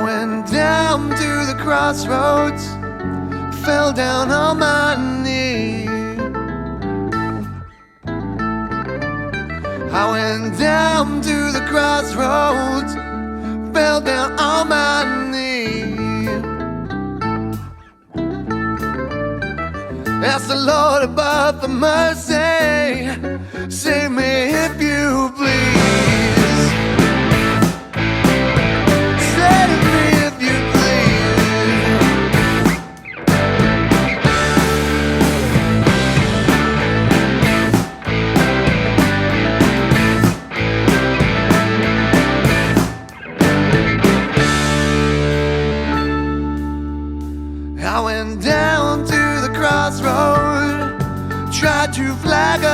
went down to the crossroads, fell down on my knee. I went down to the crossroads, fell down on my knee. Ask the Lord above for mercy, save me if you please. Save me if you please. I went down to the crossroad, tried to flag a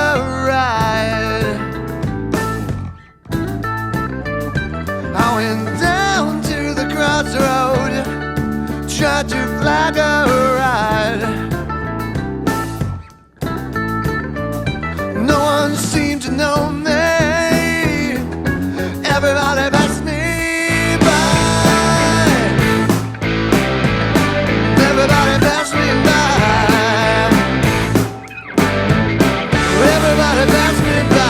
ride. I went down to the crossroad, tried to flag a ride. No one seemed to know me, everybody passed me by. Everybody passed me by. Everybody passed me by.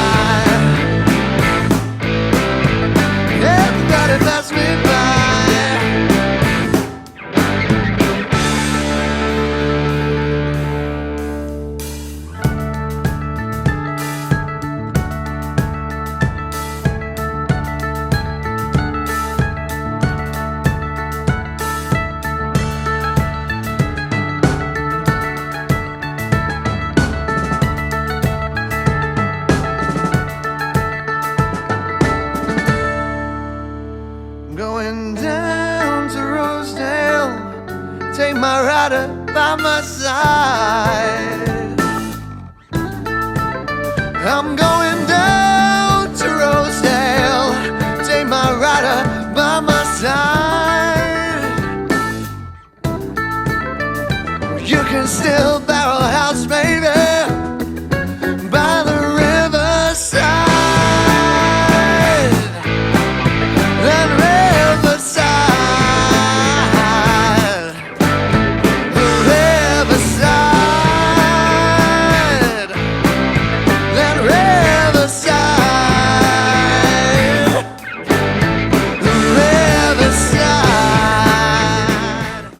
Everybody passed me by. Going down to Rosedale, take my rider by my side. I'm going